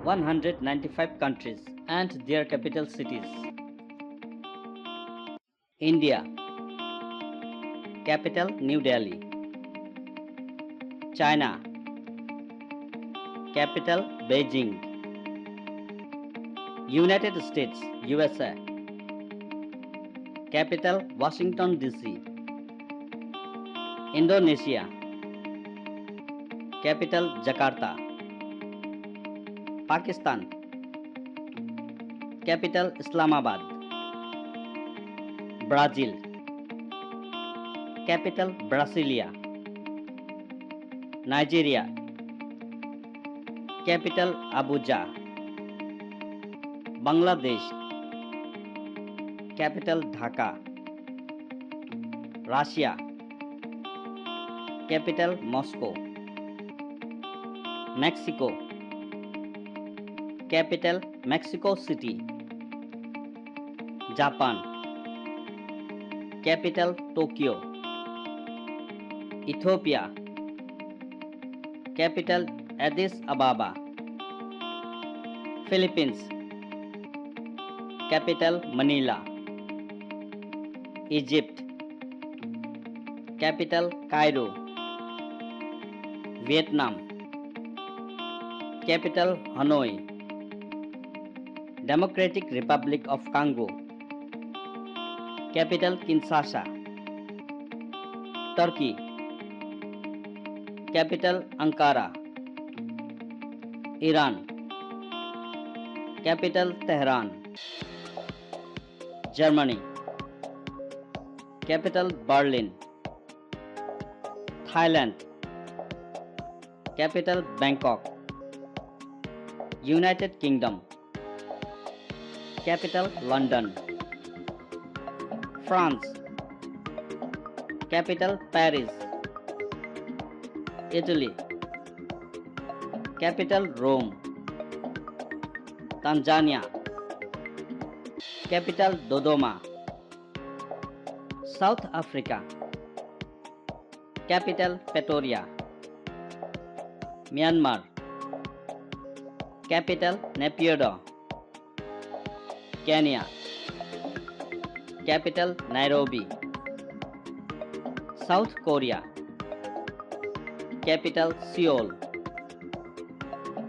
195 countries and their capital cities. India. Capital New Delhi. China. Capital Beijing. United States USA. Capital Washington DC. Indonesia. Capital Jakarta. Pakistan. Capital Islamabad. Brazil. Capital Brasilia. Nigeria. Capital Abuja. Bangladesh. Capital Dhaka. Russia. Capital Moscow. Mexico. Capital Mexico City. Japan. Capital Tokyo. Ethiopia. Capital Addis Ababa. Philippines. Capital Manila. Egypt. Capital Cairo. Vietnam. Capital Hanoi. Democratic Republic of Congo. Capital Kinshasa. Turkey. Capital Ankara. Iran. Capital Tehran. Germany. Capital Berlin. Thailand. Capital Bangkok. United Kingdom. Capital London. France. Capital Paris. Italy. Capital Rome. Tanzania. Capital Dodoma. South Africa. Capital Pretoria. Myanmar. Capital Naypyidaw. Kenya. Capital Nairobi. South Korea. Capital Seoul.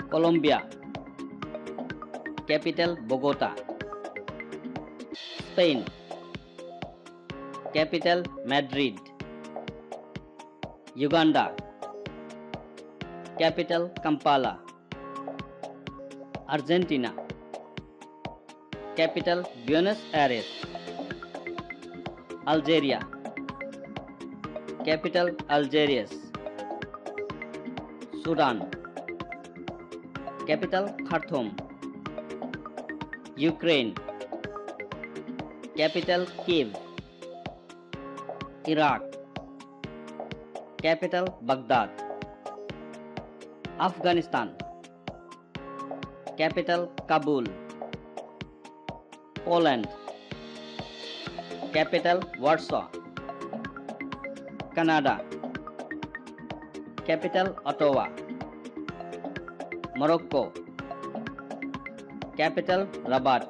Colombia. Capital Bogota. Spain. Capital Madrid. Uganda. Capital Kampala. Argentina. Capital Buenos Aires. Algeria. Capital Algiers. Sudan. Capital Khartoum. Ukraine. Capital Kiev. Iraq. Capital Baghdad. Afghanistan. Capital Kabul. Poland. Capital Warsaw. Canada. Capital Ottawa. Morocco. Capital Rabat.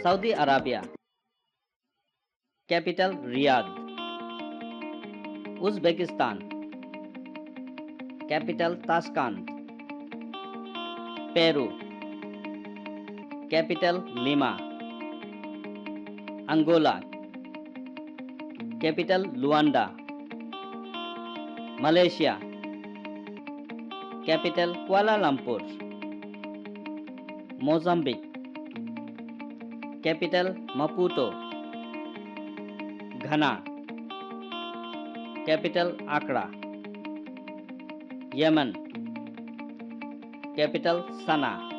Saudi Arabia. Capital Riyadh. Uzbekistan. Capital Tashkent. Peru. Capital Lima. Angola. Capital Luanda. Malaysia. Capital Kuala Lumpur. Mozambique. Capital Maputo. Ghana. Capital Accra. Yemen. Capital Sanaa.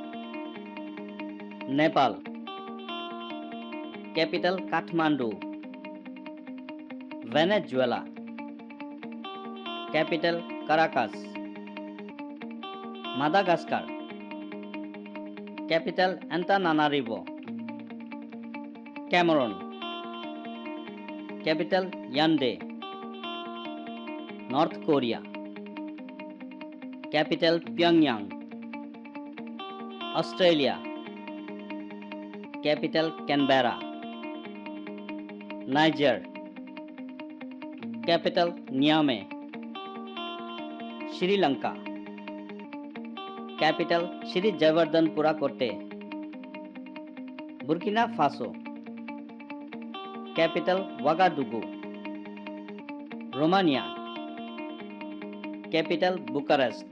Nepal. Capital Kathmandu. Venezuela. Capital Caracas. Madagascar. Capital Antananarivo. Cameroon. Capital Yaoundé. North Korea. Capital Pyongyang. Australia. Capital Canberra. Niger. Capital Niamey. Sri Lanka. Capital Sri Javardhanpura Kotte. Burkina Faso. Capital Ouagadougou. Romania. Capital Bucharest.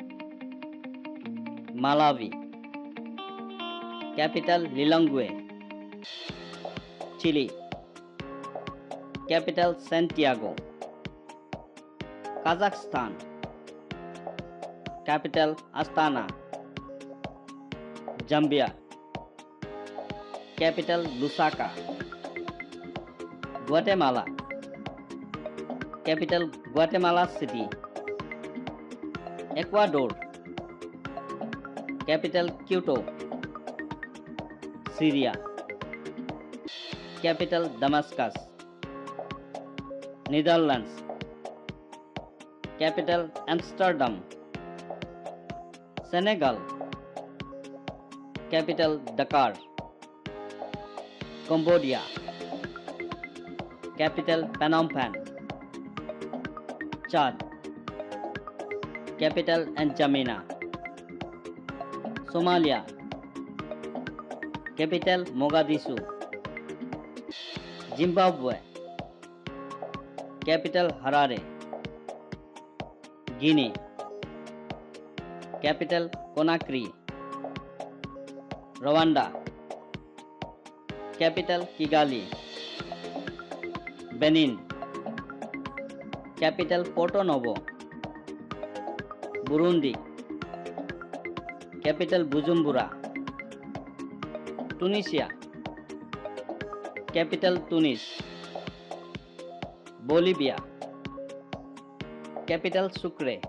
Malawi. Capital Lilongwe. Chile. Capital Santiago. Kazakhstan. Capital Astana. Zambia. Capital Lusaka. Guatemala. Capital Guatemala City. Ecuador. Capital Quito. Syria. Capital Damascus. Netherlands. Capital Amsterdam. Senegal. Capital Dakar. Cambodia. Capital Phnom Penh. Chad. Capital N'Djamena. Somalia. Capital Mogadishu. Zimbabwe. Capital Harare. Guinea. Capital Conakry. Rwanda. Capital Kigali. Benin. Capital Porto Novo. Burundi. Capital Bujumbura. Tunisia. Capital Tunis. Bolivia. Capital Sucre.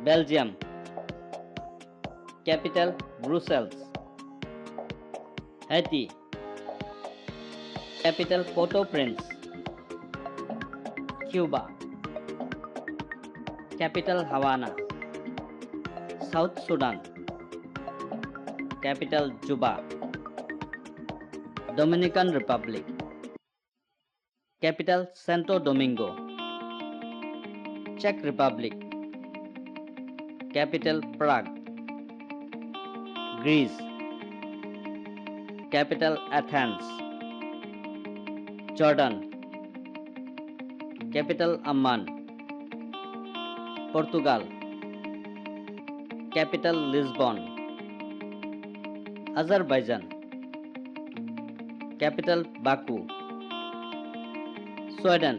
Belgium. Capital Brussels. Haiti. Capital Port-au-Prince. Cuba. Capital Havana. South Sudan. Capital Juba. Dominican Republic. Capital Santo Domingo. Czech Republic. Capital Prague. Greece. Capital Athens. Jordan. Capital Amman. Portugal. Capital Lisbon. Azerbaijan. Capital Baku. Sweden.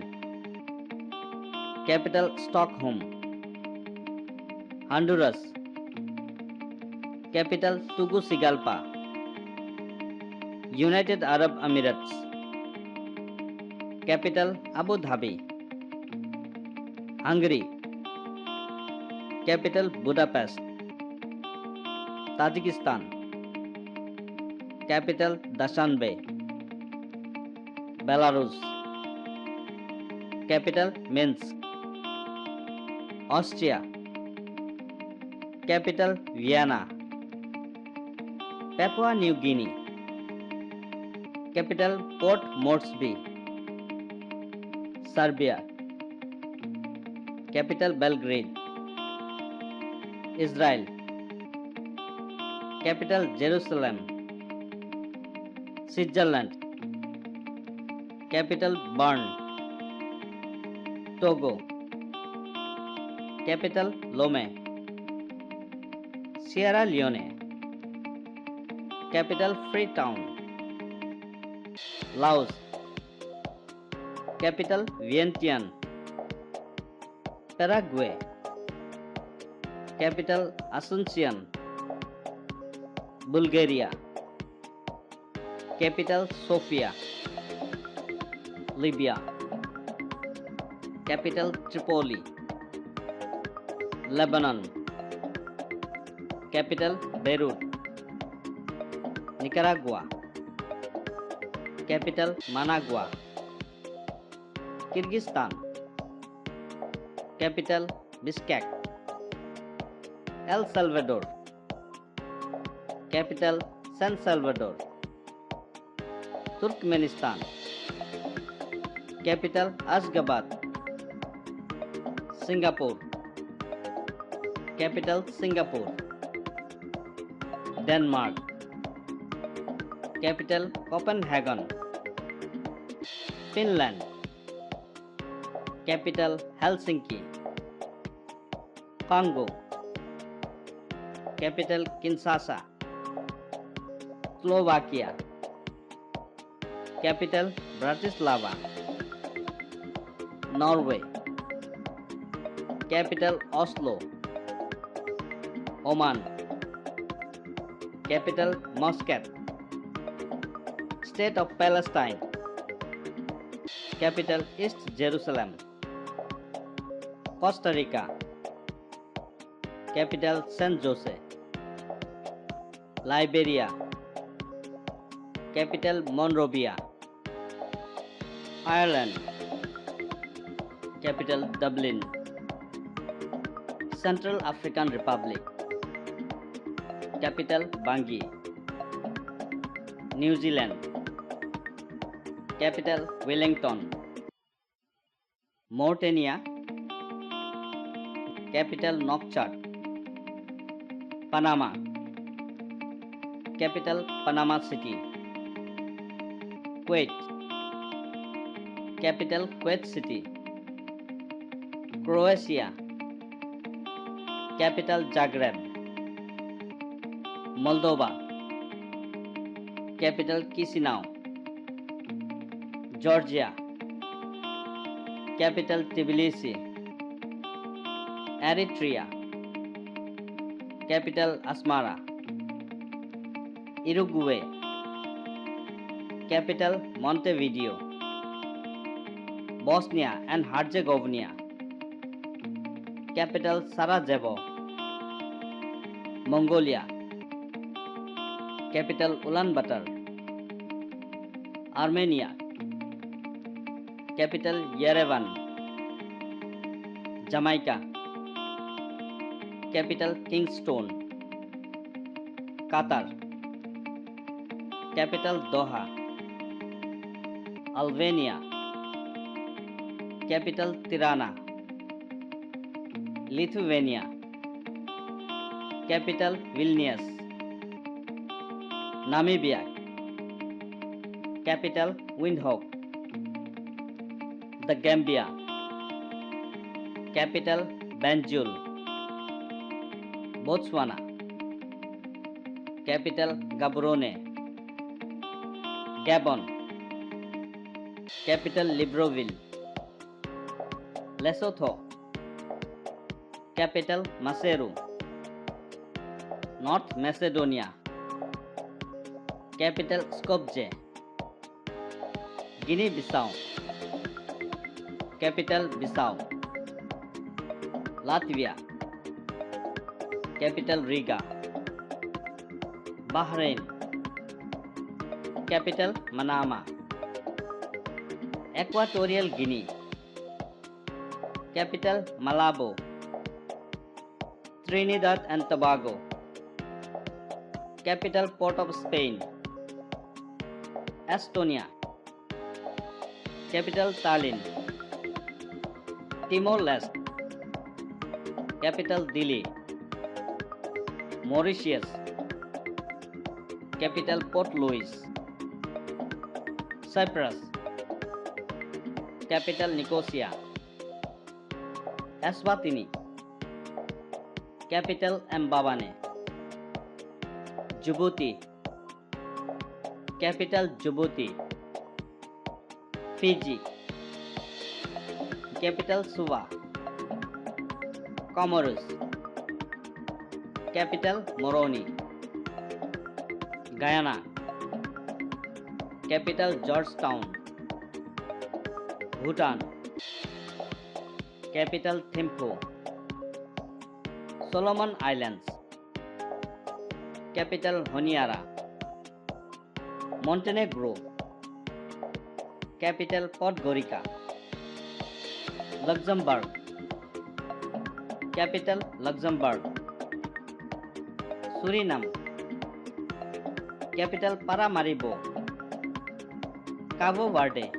Capital Stockholm. Honduras. Capital Tegucigalpa. United Arab Emirates. Capital Abu Dhabi. Hungary. Capital Budapest. Tajikistan. Capital Dushanbe. Belarus. Capital Minsk. Austria. Capital Vienna. Papua New Guinea. Capital Port Moresby. Serbia. Capital Belgrade. Israel. Capital Jerusalem. Switzerland. Capital Bern. Togo. Capital Lome. Sierra Leone. Capital Freetown. Laos. Capital Vientiane. Paraguay. Capital Asuncion. Bulgaria. Capital Sofia. Libya. Capital Tripoli. Lebanon. Capital Beirut. Nicaragua. Capital Managua. Kyrgyzstan. Capital Bishkek. El Salvador. Capital San Salvador. Turkmenistan. Capital Ashgabat. Singapore. Capital Singapore. Denmark. Capital Copenhagen. Finland. Capital Helsinki. Congo. Capital Kinshasa. Slovakia. Capital Bratislava. Norway. Capital Oslo. Oman. Capital Muscat. State of Palestine. Capital East Jerusalem. Costa Rica. Capital San Jose. Liberia. Capital Monrovia. Ireland. Capital Dublin. Central African Republic. Capital Bangui. New Zealand. Capital Wellington. Mauritania. Capital Nouakchott. Panama. Capital Panama City. Kuwait. Capital Kuwait City. Croatia. Capital Zagreb. Moldova. Capital Chisinau. Georgia. Capital Tbilisi. Eritrea. Capital Asmara. Uruguay. Capital Montevideo. Bosnia and Herzegovina. Capital Sarajevo. Mongolia. Capital Ulaanbaatar. Armenia. Capital Yerevan. Jamaica. Capital Kingston. Qatar. Capital Doha. Albania. Capital Tirana. Lithuania. Capital Vilnius. Namibia. Capital Windhoek. The Gambia. Capital Banjul. Botswana. Capital Gaborone. Gabon. Capital Libreville. Lesotho. Capital Maseru. North Macedonia. Capital Skopje. Guinea-Bissau. Capital Bissau. Latvia. Capital Riga. Bahrain. Capital Manama. Equatorial Guinea. Capital Malabo. Trinidad and Tobago. Capital Port of Spain. Estonia. Capital Tallinn. Timor-Leste. Capital Dili. Mauritius. Capital Port Louis. Cyprus. Capital Nicosia. Eswatini. Capital Mbabane. Djibouti. Capital Djibouti. Fiji. Capital Suva. Comoros. Capital Moroni. Guyana. Capital Georgetown. Bhutan. Capital Thimphu. Solomon Islands. Capital Honiara. Montenegro. Capital Podgorica. Luxembourg. Capital Luxembourg. Suriname. Capital Paramaribo. Cabo Verde.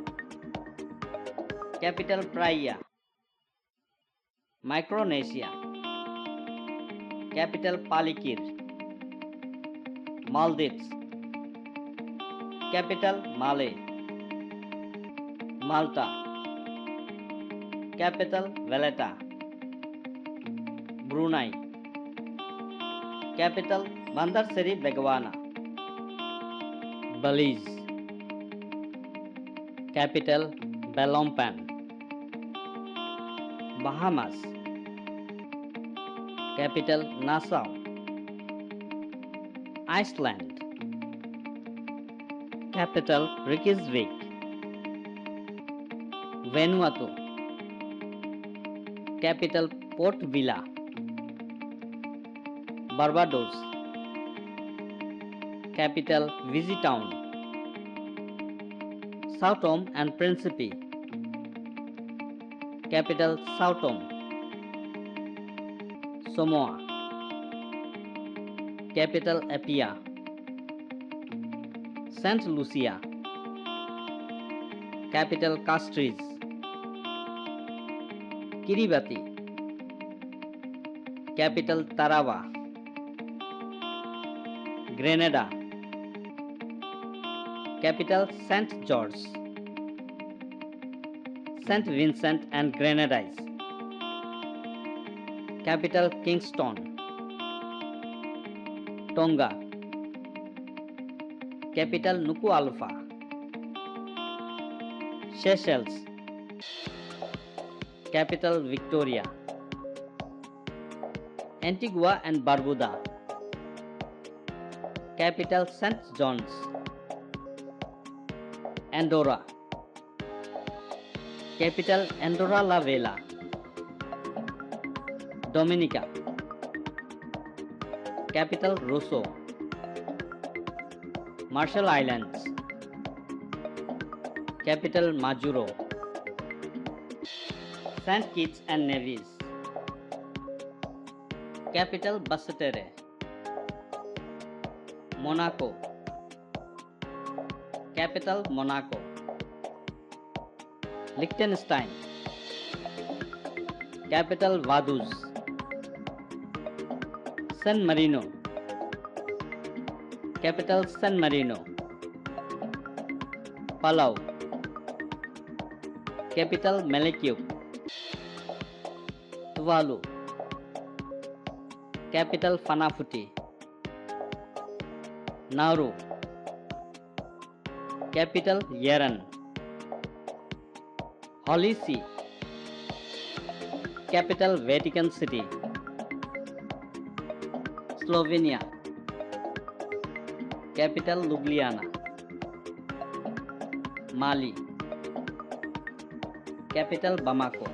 Capital Praia. Micronesia. Capital Palikir. Maldives. Capital Male. Malta. Capital Valletta. Brunei. Capital Bandar Seri Begawan. Belize. Capital Belmopan. Bahamas. Capital Nassau. Iceland. Capital Reykjavik. Vanuatu. Capital Port Vila. Barbados. Capital Visitown. Sao Tome and Principe. Capital Sao Tome. Samoa. Capital Apia. Saint Lucia. Capital Castries. Kiribati. Capital Tarawa. Grenada. Capital St. George. St. Vincent and Grenadines. Capital Kingston. Tonga. Capital Nuku'alofa. Seychelles. Capital Victoria. Antigua and Barbuda. Capital St. John's. Andorra. Capital Andorra la Vella. Dominica. Capital Roseau. Marshall Islands. Capital Majuro. St. Kitts and Nevis. Capital Basseterre. Monaco. Capital Monaco. Liechtenstein. Capital Vaduz. San Marino. Capital San Marino. Palau. Capital Melekeok. Tuvalu. Capital Funafuti. Nauru. Capital Yeren. Holy See. Capital Vatican City. Slovenia. Capital Ljubljana. Mali. Capital Bamako.